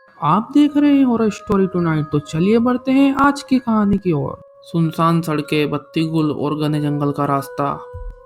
आप देख रहे हैं हॉरर स्टोरी टुनाइट। तो चलिए बढ़ते हैं आज की कहानी की ओर। सुनसान सड़कें, बत्ती गुल और घने जंगल का रास्ता।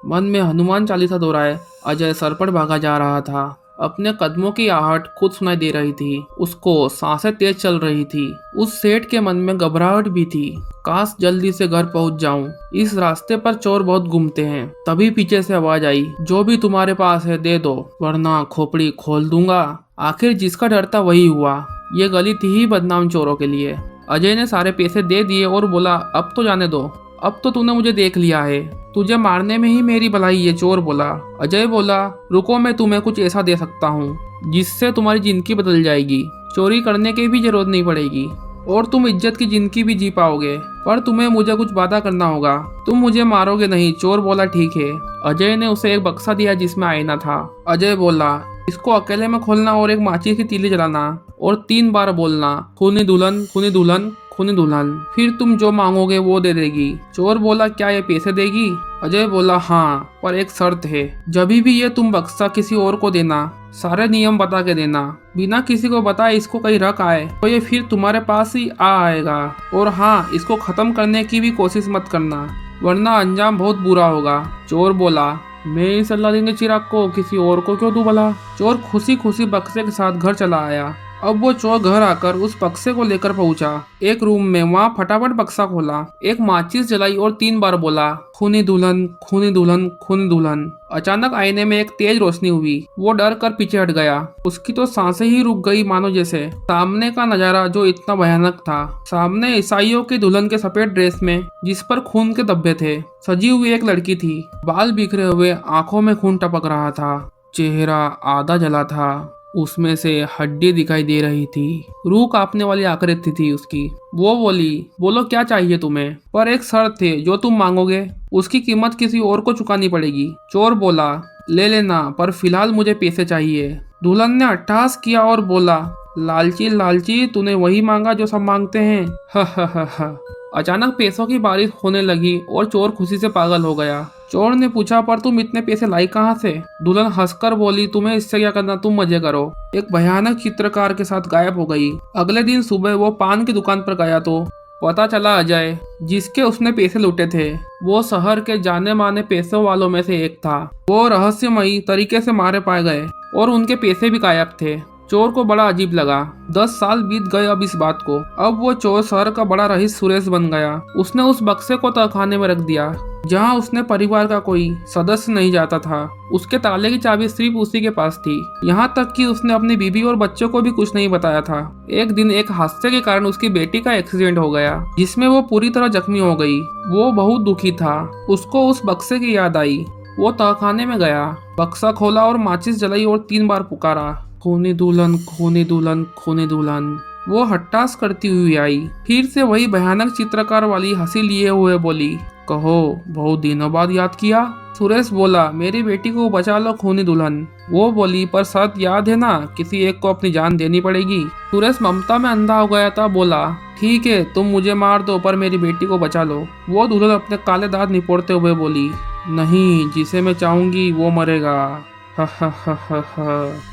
मन में हनुमान चालीसा दोहराए अजय सरपट भागा जा रहा था। अपने कदमों की आहट खुद सुनाई दे रही थी। उसको सांसें तेज चल रही थी। उस सेठ के मन में घबराहट भी थी। काश जल्दी से घर पहुंच जाऊं। इस रास्ते पर चोर बहुत घूमते हैं। तभी पीछे से आवाज आई, जो भी तुम्हारे पास है दे दो, वरना खोपड़ी खोल दूंगा। आखिर जिसका डर था वही हुआ। ये गली थी ही बदनाम चोरों के लिए। अजय ने सारे पैसे दे दिए और बोला, अब तो जाने दो। अब तो तूने मुझे देख लिया है। तुझे मारने में ही मेरी भलाई है। चोर बोला। अजय बोला, रुको, मैं तुम्हें कुछ ऐसा दे सकता हूँ जिससे तुम्हारी जिंदगी बदल जाएगी। चोरी करने की भी जरूरत नहीं पड़ेगी और तुम इज्जत की जिंदगी भी जी पाओगे। पर तुम्हें मुझे कुछ वादा करना होगा। तुम मुझे मारोगे नहीं। चोर बोला, ठीक है। अजय ने उसे एक बक्सा दिया जिसमें आईना था। अजय बोला, इसको अकेले में खोलना और एक माचिस की तीली जलाना और 3 बार बोलना, खूनी दुल्हन, खूनी दुल्हन, खूनी दुल्हन। फिर तुम जो मांगोगे वो दे देगी। चोर बोला, क्या ये पैसे देगी? अजय बोला, हाँ, पर एक शर्त है। जब भी ये तुम बक्सा किसी और को देना, सारे नियम बता के देना। बिना किसी को बताए इसको कहीं रख आए तो ये फिर तुम्हारे पास ही आएगा। और हाँ, इसको खत्म करने की भी कोशिश मत करना, वरना अंजाम बहुत बुरा होगा। चोर बोला, मैं इस अल्लादीन के चिराग को किसी और को क्यों दूं भला। चोर खुशी खुशी बक्से के साथ घर चला आया। अब वो चोर घर आकर उस बक्से को लेकर पहुंचा एक रूम में। वहां फटाफट बक्सा खोला, एक माचिस जलाई और 3 बार बोला, खूनी दुल्हन, खूनी दुल्हन, खूनी दुल्हन। अचानक आईने में एक तेज रोशनी हुई। वो डर कर पीछे हट गया। उसकी तो सांसें ही रुक गई, मानो जैसे सामने का नजारा जो इतना भयानक था। सामने ईसाइयों की दुल्हन के सफेद ड्रेस में, जिस पर खून के धब्बे थे, सजी हुई एक लड़की थी। बाल बिखरे हुए, आंखों में खून टपक रहा था। चेहरा आधा जला था, उसमें से हड्डी दिखाई दे रही थी। रूह कांपने वाली आकृति थी उसकी। वो बोली, बोलो क्या चाहिए तुम्हें, पर एक शर्त है, जो तुम मांगोगे उसकी कीमत किसी और को चुकानी पड़ेगी। चोर बोला, ले लेना, पर फिलहाल मुझे पैसे चाहिए। दुल्हन ने अट्टहास किया और बोला, लालची लालची, तूने वही मांगा जो सब मांगते हैं। हा। अचानक पैसों की बारिश होने लगी और चोर खुशी से पागल हो गया। चोर ने पूछा, पर तुम इतने पैसे लाई कहाँ से? दुल्हन हंसकर बोली, तुम्हें इससे क्या करना, तुम मजे करो। एक भयानक चित्रकार के साथ गायब हो गई। अगले दिन सुबह वो पान की दुकान पर गया तो पता चला अजय, जिसके उसने पैसे लूटे थे, वो शहर के जाने माने पैसों वालों में से एक था। वो रहस्यमयी तरीके से मारे पाए गए और उनके पैसे भी गायब थे। चोर को बड़ा अजीब लगा। 10 साल बीत गए अब इस बात को। अब वो चोर शहर का बड़ा रईस सुरेश बन गया। उसने उस बक्से को तहखाने में रख दिया, जहां उसने परिवार का कोई सदस्य नहीं जाता था। उसके ताले की चाबी सिर्फ उसी के पास थी। यहाँ तक कि उसने अपनी बीबी और बच्चों को भी कुछ नहीं बताया था। एक दिन एक हादसे के कारण उसकी बेटी का एक्सीडेंट हो गया, जिसमें वो पूरी तरह जख्मी हो गई। वो बहुत दुखी था। उसको उस बक्से की याद आई। वो तहखाने में गया, बक्सा खोला और माचिस जलाई और 3 बार पुकारा, खूनी दुल्हन, खूनी दुल्हन, खूनी दुल्हन। वो हट्टास करती हुई आई। फिर से वही भयानक चित्रकार वाली हंसी लिए हुए बोली, कहो, बहुत दिनों बाद याद किया। सुरेश बोला, मेरी बेटी को बचा लो खूनी दुल्हन। वो बोली, पर शर्त याद है ना, किसी एक को अपनी जान देनी पड़ेगी। सुरेश ममता में अंधा हो गया था। बोला, ठीक है, तुम मुझे मार दो, पर मेरी बेटी को बचा लो। वो दुल्हन अपने काले दांत निपोड़ते हुए बोली, नहीं, जिसे मैं चाहूंगी वो मरेगा। हा।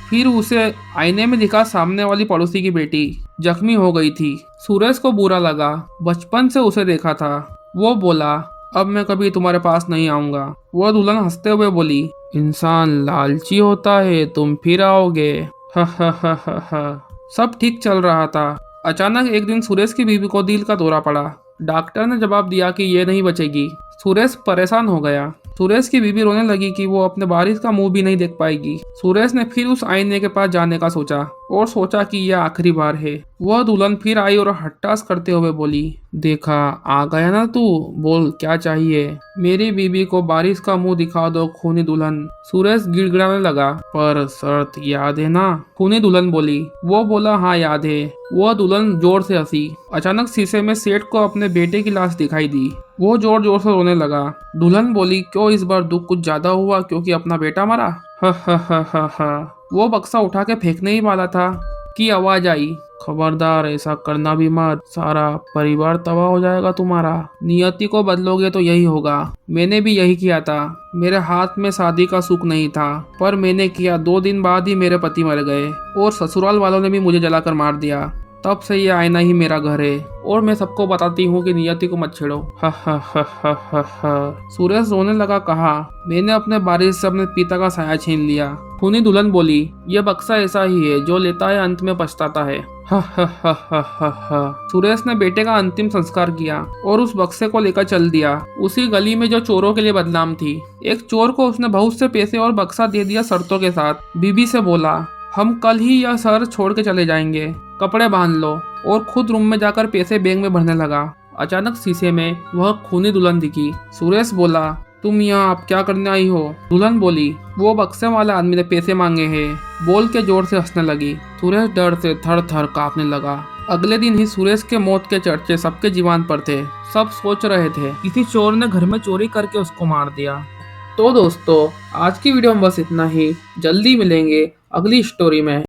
फिर उसे आईने में दिखा सामने वाली पड़ोसी की बेटी जख्मी हो गई थी। सुरेश को बुरा लगा, बचपन से उसे देखा था। वो बोला, अब मैं कभी तुम्हारे पास नहीं आऊंगा। वो दुल्हन हंसते हुए बोली, इंसान लालची होता है, तुम फिर आओगे। हा। सब ठीक चल रहा था। अचानक एक दिन सुरेश की बीवी को दिल का दौरा पड़ा। डॉक्टर ने जवाब दिया कि ये नहीं बचेगी। सुरेश परेशान हो गया। सुरेश की बीवी रोने लगी कि वो अपने बारिश का मुंह भी नहीं देख पाएगी। सुरेश ने फिर उस आईने के पास जाने का सोचा और सोचा कि यह आखिरी बार है। वह दुल्हन फिर आई और हट्टास करते हुए बोली, देखा, आ गया ना तू, बोल क्या चाहिए। मेरी बीबी को बारिश का मुंह दिखा दो खूनी दुल्हन। सुरेश गिड़गिड़ाने लगा, पर शर्त याद है ना? खूनी दुल्हन बोली। वो बोला, हाँ याद है। वह दुल्हन जोर से हंसी। अचानक शीशे में सेठ को अपने बेटे की लाश दिखाई दी। वो जोर जोर से रोने लगा। दुल्हन बोली, क्यों, इस बार दुख कुछ ज्यादा हुआ क्योंकि अपना बेटा मरा? हा। वो बक्सा उठा के फेंकने ही वाला था कि आवाज आई, खबरदार ऐसा करना भी मत, सारा परिवार तबाह हो जाएगा तुम्हारा। नियति को बदलोगे तो यही होगा। मैंने भी यही किया था। मेरे हाथ में शादी का सुख नहीं था, पर मैंने किया। 2 दिन बाद ही मेरे पति मर गए और ससुराल वालों ने भी मुझे जलाकर मार दिया। तब से ये आईना ही मेरा घर है और मैं सबको बताती हूँ कि नियति को मत छेड़ो। हा हा हा हा हा हा। सुरेश रोने लगा, कहा, मैंने अपने बारिश से अपने पिता का साया छीन लिया। खूनी दुल्हन बोली, यह बक्सा ऐसा ही है, जो लेता है अंत में पछताता है। हा हा हा हा हा हा। सुरेश ने बेटे का अंतिम संस्कार किया और उस बक्से को लेकर चल दिया उसी गली में जो चोरों के लिए बदनाम थी। एक चोर को उसने बहुत से पैसे और बक्सा दे दिया शर्तों के साथ। बीबी से बोला, हम कल ही यह शहर छोड़ के चले जाएंगे, कपड़े बांध लो, और खुद रूम में जाकर पैसे बैग में भरने लगा। अचानक शीशे में वह खूनी दुल्हन दिखी। सुरेश बोला, तुम यहाँ आप क्या करने आई हो? दुल्हन बोली, वो बक्से वाला आदमी ने पैसे मांगे हैं, बोल के जोर से हंसने लगी। सुरेश डर से थर थर कांपने लगा। अगले दिन ही सुरेश के मौत के चर्चे सबके जीवन पर थे। सब सोच रहे थे किसी चोर ने घर में चोरी करके उसको मार दिया। तो दोस्तों, आज की वीडियो में बस इतना ही। जल्दी मिलेंगे अगली स्टोरी में।